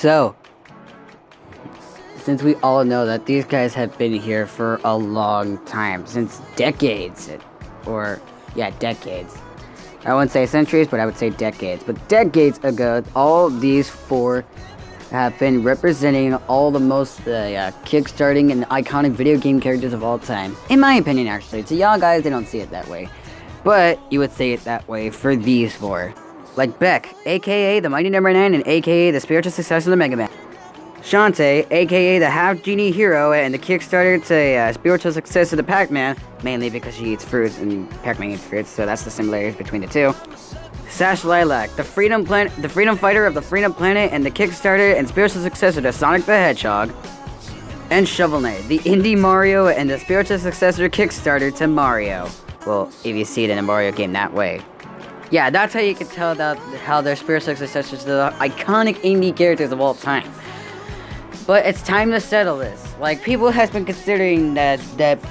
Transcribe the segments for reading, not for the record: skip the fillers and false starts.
So, since we all know that these guys have been here for a long time, since decades, decades. I wouldn't say centuries, but I would say decades. But decades ago, all these four have been representing all the most kickstarting and iconic video game characters of all time. In my opinion, actually. To y'all guys, they don't see it that way. But you would say it that way for these four. Like Beck, aka the Mighty Number 9 and aka the spiritual successor of the Mega Man. Shantae, aka the half-genie hero and the Kickstarter to spiritual success of the Pac-Man, mainly because she eats fruits and Pac-Man eats fruits, so that's the similarities between the two. Sash Lilac, the freedom fighter of the Freedom Planet and the Kickstarter and spiritual successor to Sonic the Hedgehog. And Shovel Knight, the indie Mario and the spiritual successor Kickstarter to Mario. Well, if you see it in a Mario game that way. Yeah, that's how you can tell that how they're spiritual successors to the iconic indie characters of all time. But it's time to settle this. Like, people has been considering that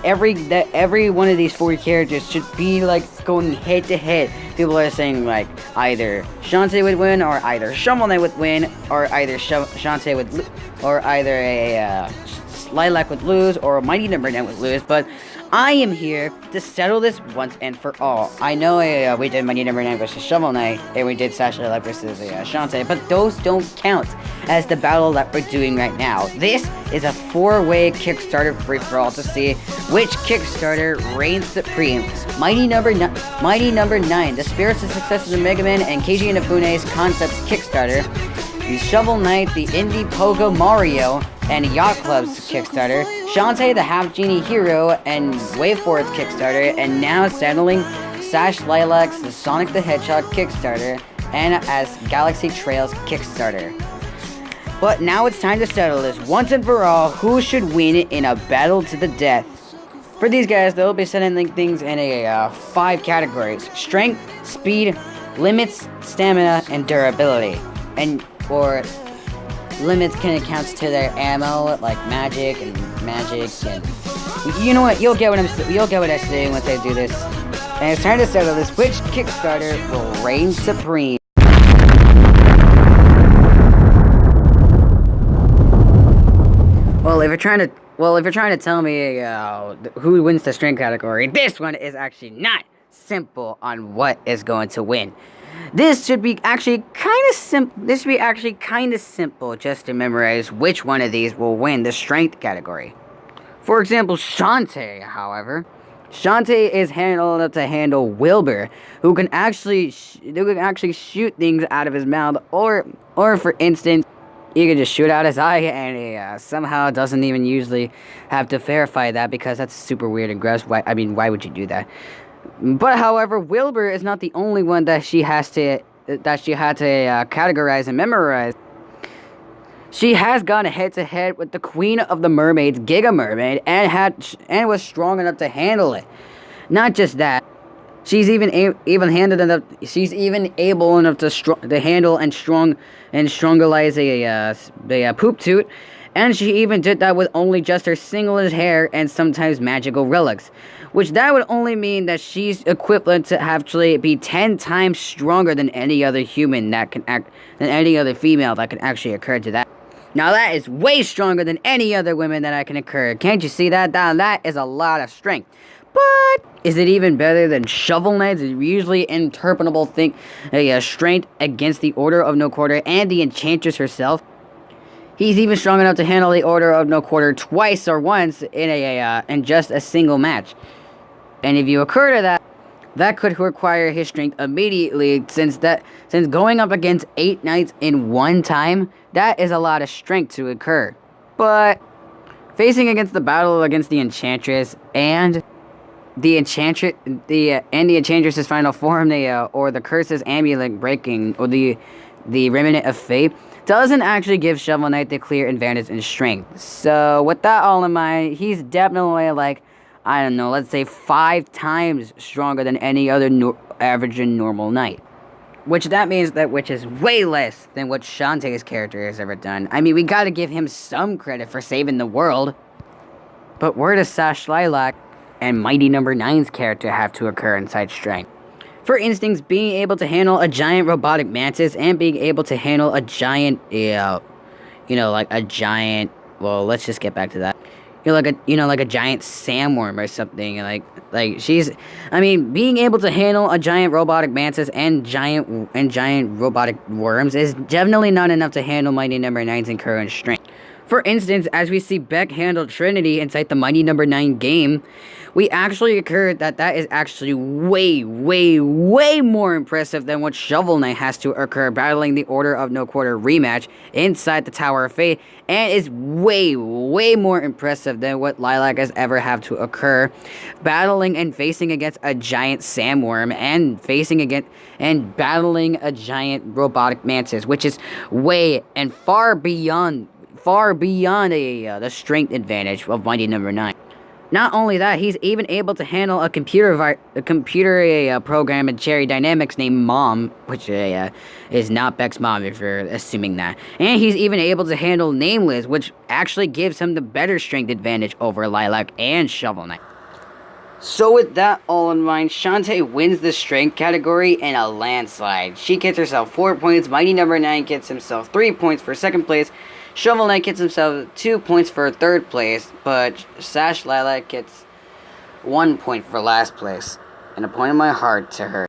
every one of these four characters should be like going head to head. People are saying like either Shantae would win, or either Shovel Knight would win, or either Shantae would, or either a Lilac would lose, or a Mighty Number 9 would lose. But I am here to settle this once and for all. I know we did Mighty Number 9 versus Shovel Knight, and we did Sash Lilac versus Shantae, but those don't count as the battle that we're doing right now. This is a four-way Kickstarter free-for-all to see which Kickstarter reigns supreme. Mighty Number 9, the spiritual success of the Mega Man and Keiji Inafune's Concepts Kickstarter. The Shovel Knight, the Indie Pogo Mario and Yacht Club's Kickstarter, Shantae the Half Genie Hero and WayForward's Kickstarter, and now settling Sash Lilac's the Sonic the Hedgehog Kickstarter, and as Galaxy Trails Kickstarter. But now it's time to settle this once and for all, who should win in a battle to the death. For these guys, they'll be settling things in a 5 categories: strength, speed, limits, stamina, and durability. Or limits can account to their ammo, like magic, and you know what? You'll get what I'm saying once I do this. And it's time to settle this. Which Kickstarter will reign supreme? Well, if you're trying to tell me who wins the strength category, this one is actually not simple on what is going to win. This should be actually kind of simple just to memorize which one of these will win the strength category. For example, Shantae, however. Shantae is enough to handle Wilbur, who can actually shoot things out of his mouth, or for instance, he can just shoot out his eye, and he somehow doesn't even usually have to verify that, because that's super weird and gross. Why would you do that? But however, Wilbur is not the only one that she had to categorize and memorize. She has gone head to head with the Queen of the Mermaids, Giga Mermaid, and was strong enough to handle it. Not just that, she's even able enough to handle and strongalize a poop toot. And she even did that with only just her singlet hair and sometimes magical relics. Which that would only mean that she's equivalent to actually be 10 times stronger than any other human than any other female that can actually occur to that. Now that is way stronger than any other women that I can occur. Can't you see that? That is a lot of strength. But is it even better than Shovel Knight's usually interpretable strength against the Order of No Quarter and the Enchantress herself? He's even strong enough to handle the Order of No Quarter twice or once in just a single match. And if you occur to that could require his strength immediately, since going up against 8 knights in one time, that is a lot of strength to occur. But facing against the battle against the Enchantress and the Enchantress's final form, or the Curse's amulet breaking, or the Remnant of Fate, doesn't actually give Shovel Knight the clear advantage in strength. So with that all in mind, he's definitely let's say 5 times stronger than any other average and normal knight. Which is way less than what Shantae's character has ever done. I mean, we gotta give him some credit for saving the world. But where does Sash Lilac and Mighty Number 9's character have to occur inside strength? For instance, being able to handle a giant robotic mantis and being able to handle a giant like a giant. Well, let's just get back to that. Like a giant sandworm or something. Like she's, I mean, being able to handle a giant robotic mantis and giant robotic worms is definitely not enough to handle Mighty Number Nine's current strength. For instance, as we see Beck handle Trinity inside the Mighty Number Nine game, we actually occurred that is actually way, way, way more impressive than what Shovel Knight has to occur battling the Order of No Quarter rematch inside the Tower of Fate, and is way, way more impressive than what Lilac has ever have to occur battling and facing against a giant sandworm and battling a giant robotic mantis, which is way and far beyond the strength advantage of Mighty Number Nine. Not only that, he's even able to handle a computer program in Cherry Dynamics named Mom, which is not Beck's mom if you're assuming that. And he's even able to handle Nameless, which actually gives him the better strength advantage over Lilac and Shovel Knight. So with that all in mind, Shantae wins the strength category in a landslide. She gets herself 4 points, Mighty Number 9 gets himself 3 points for second place, Shovel Knight gets himself 2 points for third place, but Sash Lilac gets 1 point for last place, and a point in my heart to her.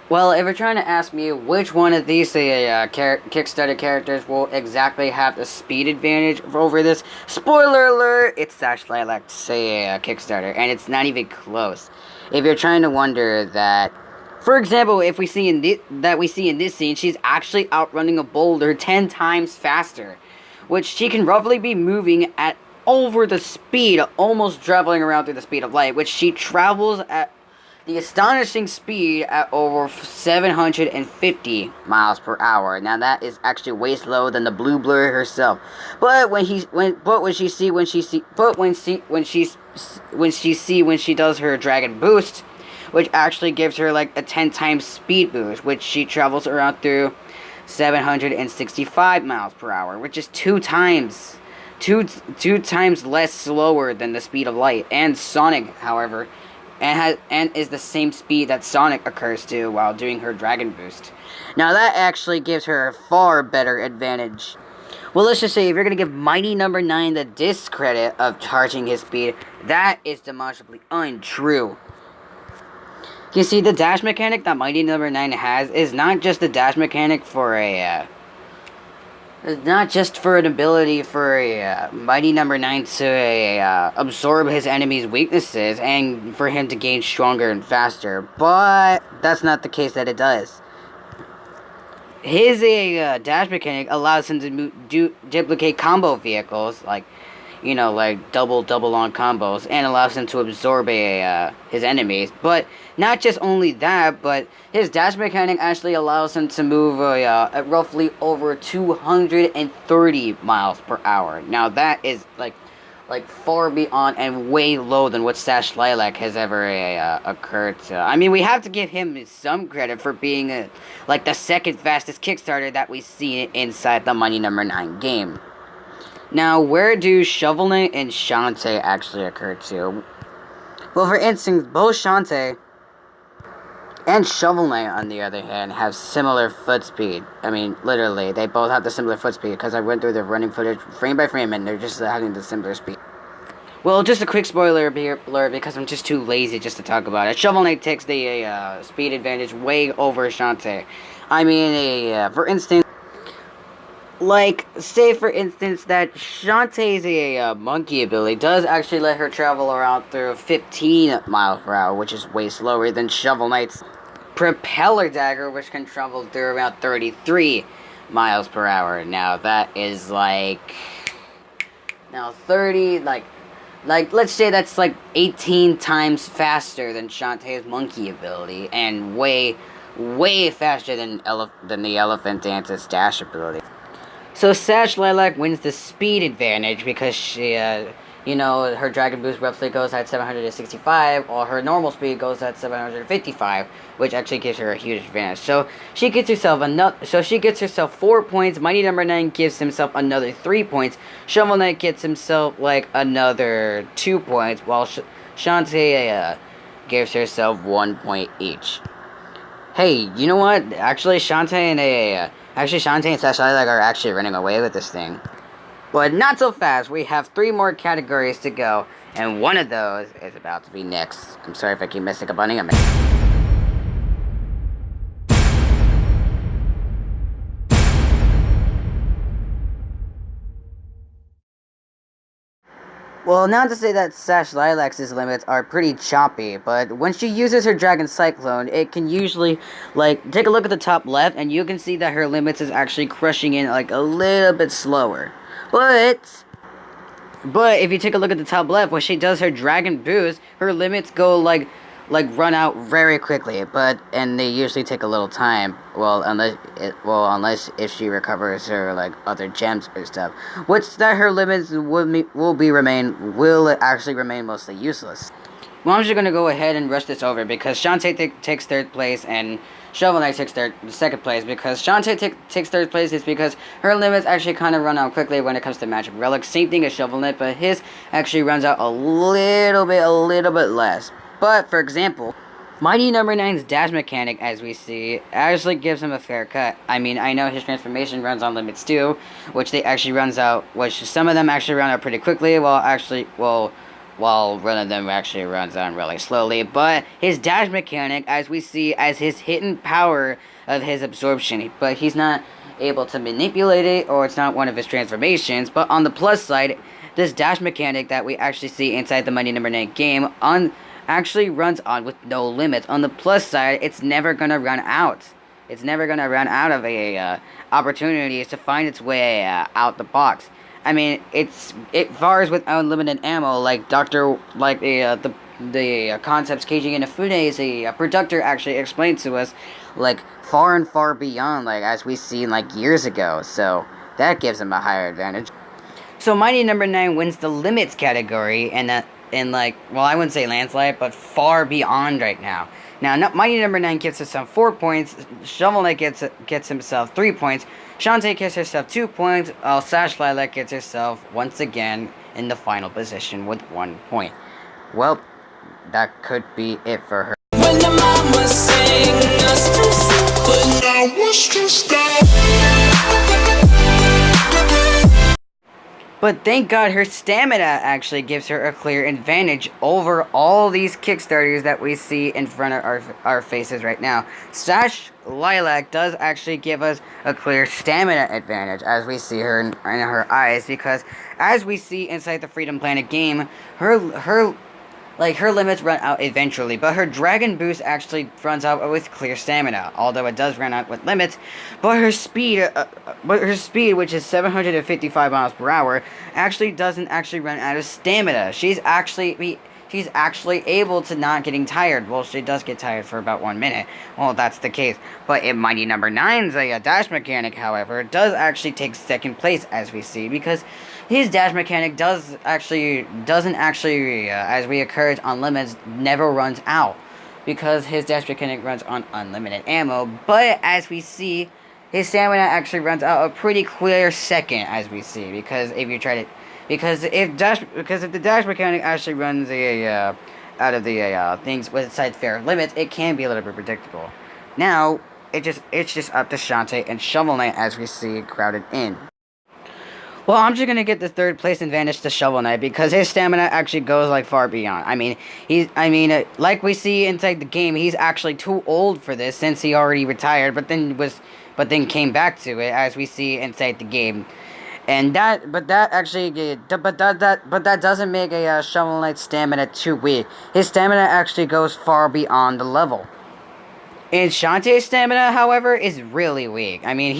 Well, if you're trying to ask me which one of these Kickstarter characters will exactly have the speed advantage over this, spoiler alert, it's Sash Lilac's Kickstarter, and it's not even close. If you're trying to wonder that, for example, if we see in this scene, she's actually outrunning a boulder 10 times faster, which she can roughly be moving at over the speed, almost traveling around through the speed of light, which she travels at the astonishing speed at over 750 miles per hour. Now that is actually way slower than the Blue Blur herself. But when she does her Dragon Boost, which actually gives her like a 10 times speed boost, which she travels around through 765 miles per hour, which is two times less slower than the speed of light. And Sonic, however, and is the same speed that Sonic occurs to while doing her Dragon Boost. Now that actually gives her a far better advantage. Well, let's just say if you're going to give Mighty Number 9 the discredit of charging his speed, that is demonstrably untrue. You see, the dash mechanic that Mighty Number 9 has is not just a dash mechanic for not just for an ability for Mighty Number 9 to absorb his enemy's weaknesses and for him to gain stronger and faster, but that's not the case that it does. His dash mechanic allows him to duplicate combo vehicles, like double on combos, and allows him to absorb his enemies. But not just only that, but his dash mechanic actually allows him to move at roughly over 230 miles per hour. Now that is like far beyond and way low than what Sash Lilac has ever occurred to. I mean, we have to give him some credit for being like the second fastest Kickstarter that we see inside the Mighty Number 9 game. Now, where do Shovel Knight and Shantae actually occur to? Well, for instance, both Shantae and Shovel Knight, on the other hand, have similar foot speed. I mean, literally, they both have the similar foot speed, because I went through the running footage frame by frame, and they're just having the similar speed. Well, just a quick spoiler alert, because I'm just too lazy just to talk about it. Shovel Knight takes the speed advantage way over Shantae. I mean, for instance, say for instance that Shantae's monkey ability does actually let her travel around through 15 miles per hour, which is way slower than Shovel Knight's propeller dagger, which can travel through around 33 miles per hour. Now that is let's say that's 18 times faster than Shantae's monkey ability, and way faster than the Elephant Dance's dash ability. So Sash Lilac wins the speed advantage because she, her Dragon Boost roughly goes at 765, while her normal speed goes at 755, which actually gives her a huge advantage. So she gets herself 4 points. Mighty Number 9 gives himself another 3 points. Shovel Knight gets himself another 2 points, while Shantae gives herself 1 point each. Hey, you know what? Actually Shantae and Sash Lilac are actually running away with this thing. But not so fast. We have 3 more categories to go, and one of those is about to be next. I'm sorry if I keep missing a bunny. Well, not to say that Sash Lilac's limits are pretty choppy, but when she uses her Dragon Cyclone, it can usually, like, take a look at the top left, and you can see that her limits is actually crushing in, like, a little bit slower. But if you take a look at the top left, when she does her Dragon Boost, her limits go, like run out very quickly, and they usually take a little time. Unless if she recovers her like other gems or stuff, which that her limits will actually remain mostly useless. Well, I'm just gonna go ahead and rush this over because Shantae takes 3rd place and Shovel Knight takes 2nd place. Because Shantae takes 3rd place is because her limits actually kind of run out quickly when it comes to magic relics. Same thing as Shovel Knight, but his actually runs out a little bit less. But for example, Mighty Number 9's dash mechanic, as we see, actually gives him a fair cut. I mean, I know his transformation runs on limits too, which some of them actually run out pretty quickly, while one of them actually runs on really slowly. But his dash mechanic, as we see, as his hidden power of his absorption, but he's not able to manipulate it, or it's not one of his transformations. But on the plus side, this dash mechanic that we actually see inside the Mighty Number 9 game actually runs on with no limits. On the plus side, it's never gonna run out. It's never gonna run out of opportunities to find its way out the box. I mean, it fires with unlimited ammo, like the concepts Keiji Inafune's a producer actually explained to us, like far and far beyond, like as we seen like years ago. So that gives him a higher advantage. So Mighty Number 9 wins the limits category, and I wouldn't say landslide, but far beyond right now. Now, Mighty Number 9 gets himself 4 points, Shovel Knight gets himself 3 points, Shantae gets herself 2 points, while Sash Lilac gets herself, once again, in the final position with 1 point. Well, that could be it for her. When the mama sang us to sleep, but now was to stop. But thank God her stamina actually gives her a clear advantage over all these Kickstarters that we see in front of our faces right now. Sash Lilac does actually give us a clear stamina advantage as we see her in her eyes, because as we see inside the Freedom Planet game, her limits run out eventually, but her Dragon Boost actually runs out with clear stamina, although it does run out with limits. But her speed, which is 755 miles per hour, actually doesn't actually run out of stamina. She's actually able to not getting tired. Well, she does get tired for about 1 minute. Well, that's the case. But in Mighty Number 9's dash mechanic, however, does actually take 2nd place, as we see, because his dash mechanic doesn't actually, as we encourage on limits, never runs out, because his dash mechanic runs on unlimited ammo. But as we see, his stamina actually runs out a pretty clear 2nd, as we see, because if the dash mechanic actually runs out of the things with side fair limits, it can be a little bit predictable. Now it's just up to Shantae and Shovel Knight, as we see crowded in. Well, I'm just gonna get the 3rd place advantage to Shovel Knight because his stamina actually goes like far beyond. Like we see inside the game, he's actually too old for this since he already retired, but then came back to it, as we see inside the game. And that doesn't make a Shovel Knight's stamina too weak. His stamina actually goes far beyond the level. And Shantae's stamina, however, is really weak. I mean,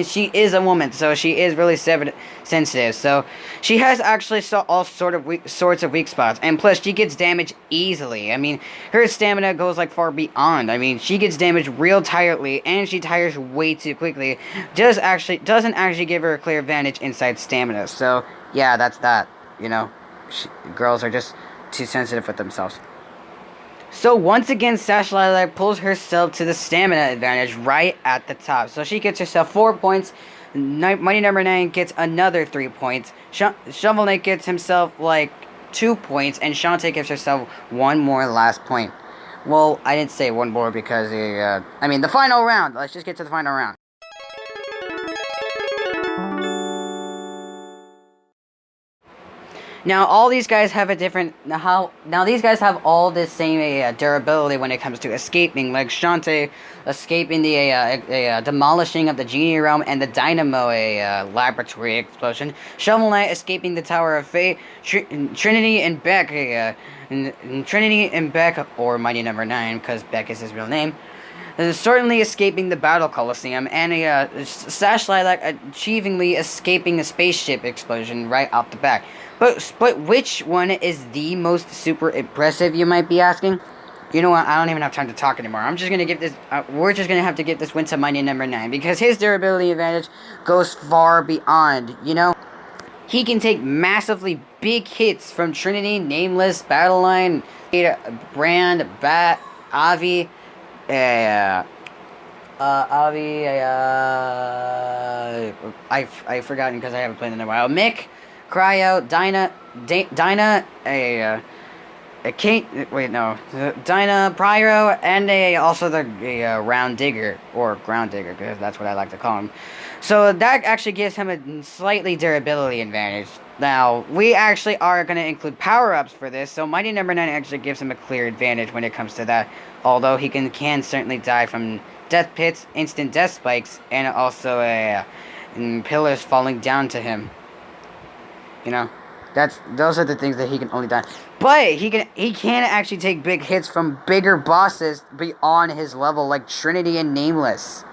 she is a woman, so she is really sensitive. So she has actually all sorts of weak spots, and plus she gets damaged easily. I mean, her stamina goes like far beyond. I mean, she gets damaged real tirely, and she tires way too quickly. Doesn't actually give her a clear advantage inside stamina. So yeah, that's that. You know, girls are just too sensitive with themselves. So once again, Sash Lilac pulls herself to the stamina advantage right at the top. So she gets herself 4 points. Mighty Number 9 gets another 3 points. Shovel Knight gets himself like 2 points, and Shantae gives herself 1 more last point. Well, I didn't say one more because I mean the final round. Let's just get to the final round. Now all these guys have a different now these guys have all the same durability when it comes to escaping, like Shantae escaping the demolishing of the genie realm and the dynamo laboratory explosion. Shovel Knight escaping the Tower of Fate. Trinity and Beck Trinity and Beck, or Mighty Number 9 because Beck is his real name, certainly escaping the Battle Coliseum, and Sash Lilac achievingly escaping a spaceship explosion right off the back. But which one is the most super impressive, you might be asking? You know what? I don't even have time to talk anymore. I'm just gonna give this. We're just gonna have to give this win to Mighty Number 9 because his durability advantage goes far beyond. You know, he can take massively big hits from Trinity, Nameless, Battleline, Brand, Bat, Avi. Avi, I've forgotten because I haven't played in a while. Mick, Cryo, Dinah, Kate, wait, no, Dinah, Pyro, and also the Round Digger, or Ground Digger, because that's what I like to call him. So that actually gives him a slightly durability advantage. Now, we actually are going to include power-ups for this, so Mighty Number 9 actually gives him a clear advantage when it comes to that, although he can certainly die from death pits, instant death spikes, and also pillars falling down to him. You know, those are the things that he can only die. But he can actually take big hits from bigger bosses beyond his level, like Trinity and Nameless.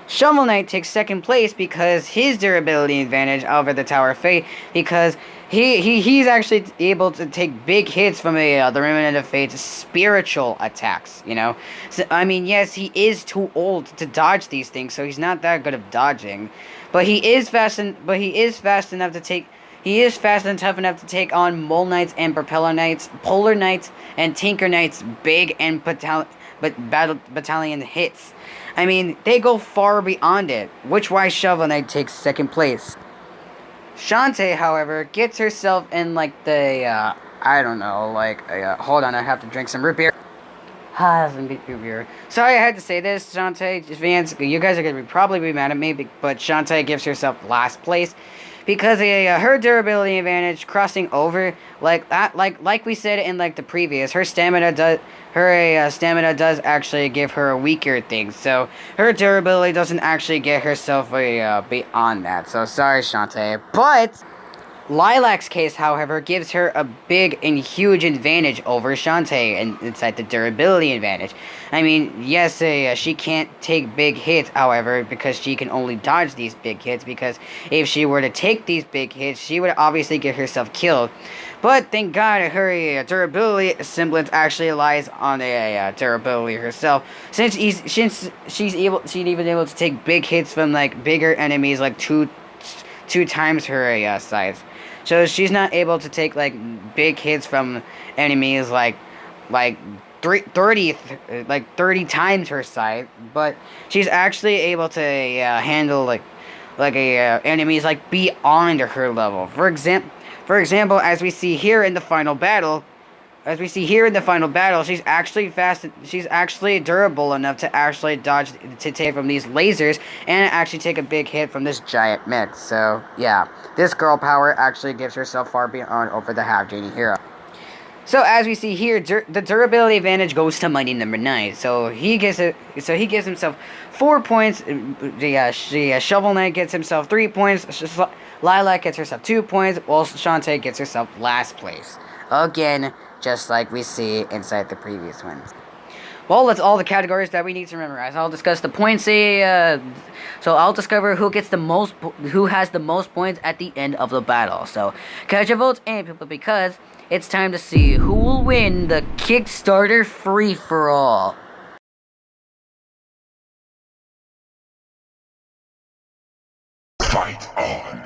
Shovel Knight takes second place because his durability advantage over the Tower of Fate, because he's actually able to take big hits from the Remnant of Fate's spiritual attacks, you know? So, I mean, yes, he is too old to dodge these things, so he's not that good of dodging. But he is fast enough to take... He is fast and tough enough to take on Mole Knights and Propeller Knights, Polar Knights, and Tinker Knights' big and battalion hits. I mean, they go far beyond it, which why Shovel Knight takes second place. Shantae, however, gets herself in like the, I don't know, like, hold on, I have to drink some root beer. Some root beer. Sorry I had to say this, Shantae, fans, you guys are going to probably be mad at me, but Shantae gives herself last place. Because her durability advantage crossing over, like we said in like the previous, her stamina does actually give her a weaker thing. So her durability doesn't actually get herself beyond that. So sorry, Shantae, but Lilac's case, however, gives her a big and huge advantage over Shantae inside the durability advantage. I mean, yes, she can't take big hits, however, because she can only dodge these big hits, because if she were to take these big hits, she would obviously get herself killed. But thank God her durability semblance actually relies on the durability herself, since she's even able to take big hits from like bigger enemies, like two times her size. So she's not able to take like big hits from enemies like 30 times her size, but she's actually able to handle enemies like beyond her level. For example, as we see here in the final battle, she's actually fast. She's actually durable enough to actually dodge, to take from these lasers, and actually take a big hit from this giant mech. So yeah, this girl power actually gives herself far beyond over the half genie hero. So as we see here, the durability advantage goes to Mighty Number 9. So he gives himself 4 points. Shovel Knight gets himself 3 points. Lilac gets herself 2 points, while Shantae gets herself last place. Again, just like we see inside the previous one. Well, that's all the categories that we need to memorize. I'll discuss the points. So I'll discover who has the most points at the end of the battle. So catch your votes and people, because it's time to see who will win the Kickstarter free-for-all. Fight on.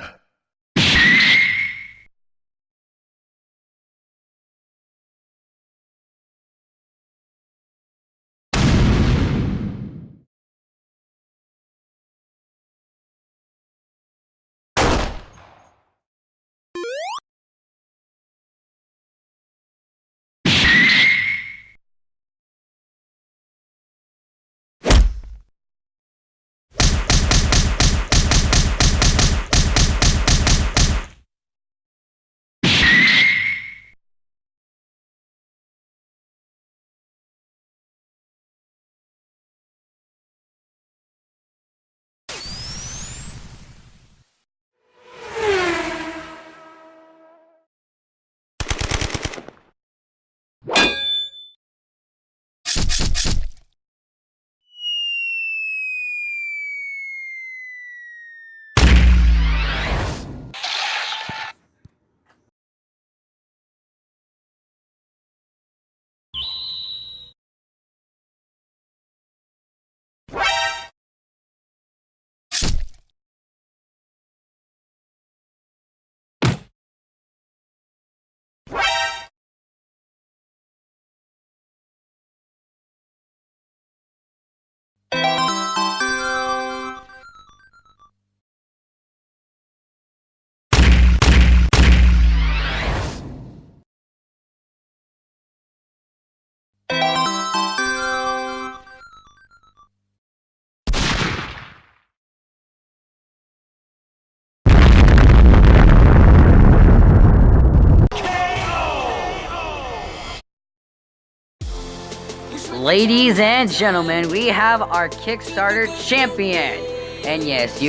ladies and gentlemen, we have our Kickstarter champion. And yes,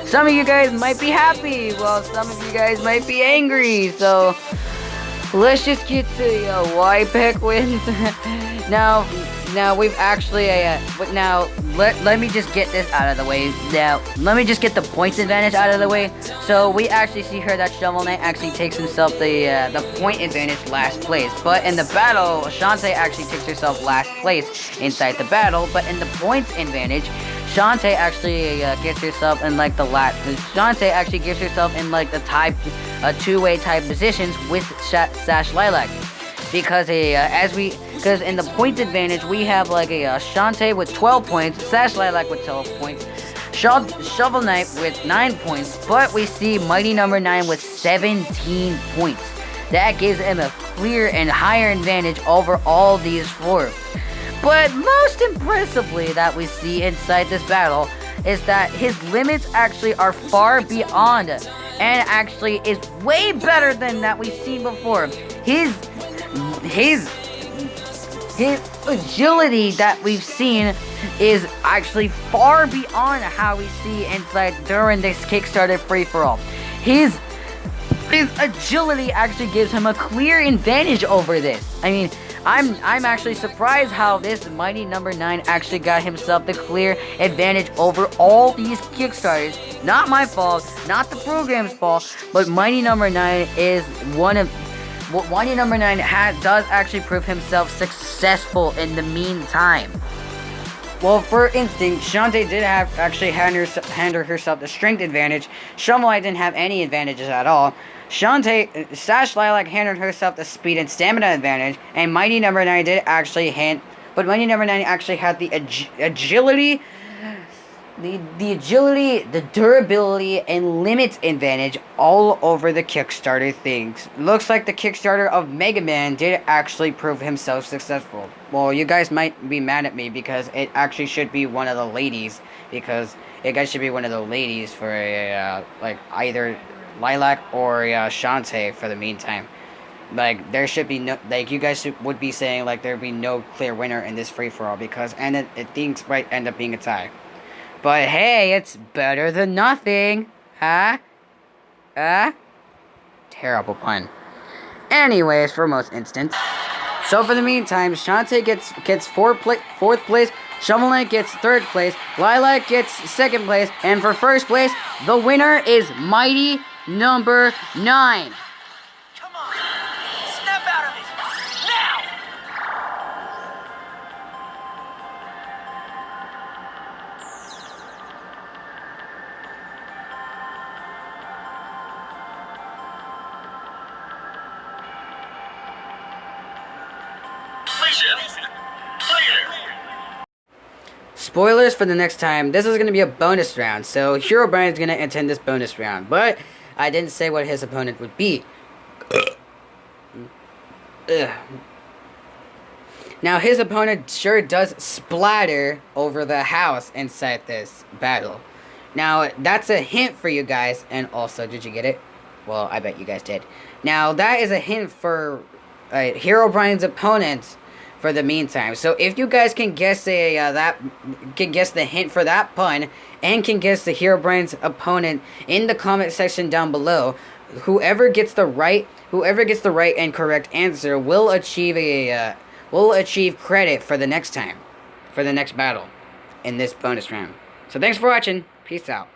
some of you guys might be happy, while some of you guys might be angry. So let's just get to why pick wins. now we've actually now let me just get this out of the way. Now let me just get the points advantage out of the way. So we actually see here that Shovel Knight actually takes himself the point advantage last place, but in the battle, Shantae actually takes herself last place inside the battle. But in the points advantage, Shantae actually gets herself in like the Shantae actually gets herself in like the two-way type positions with Sash Lilac. Because because in the points advantage we have like a Shantae with 12 points, Sash Lilac with 12 points, Shovel Knight with 9 points, but we see Mighty Number 9 with 17 points. That gives him a clear and higher advantage over all these four. But most impressively that we see inside this battle is that his limits actually are far beyond and actually is way better than that we've seen before. His agility that we've seen is actually far beyond how we see inside during this Kickstarter free-for-all. His agility actually gives him a clear advantage over this. I mean, I'm actually surprised how this Mighty Number 9 actually got himself the clear advantage over all these Kickstarters. Not my fault, not the program's fault, but Mighty Number 9 is Mighty Number 9 does actually prove himself successful in the meantime. Well, for instance, Shantae did actually hand herself the strength advantage. Shovel Knight didn't have any advantages at all. Sash Lilac handed herself the speed and stamina advantage, and Mighty Number 9 did actually but Mighty Number 9 actually had the agility, the durability, and limits advantage all over the Kickstarter things. Looks like the Kickstarter of Mega Man did actually prove himself successful. Well, you guys might be mad at me because it actually should be one of the ladies, because it guys should be one of the ladies for like either Lilac or Shantae for the meantime. Like, there should be no, like, you guys would be saying like there'd be no clear winner in this free-for-all, because things might end up being a tie. But hey, it's better than nothing. Huh? Terrible pun. Anyways, for most instance. So for the meantime, Shantae gets fourth place, Shovel Knight gets third place, Lilac gets second place, and for first place, the winner is Mighty Number 9. Come on, snap out of it, now! Spoilers for the next time, this is going to be a bonus round, so Herobrine is going to attend this bonus round, but I didn't say what his opponent would be. Now, his opponent sure does splatter over the house inside this battle. Now, that's a hint for you guys, and also, did you get it? Well, I bet you guys did. Now, that is a hint for Herobrine's opponent for the meantime. So if you guys can guess the hint for that pun, and can guess the Herobrine's opponent in the comment section down below, whoever gets the right and correct answer will achieve credit for the next time, for the next battle in this bonus round. So thanks for watching. Peace out.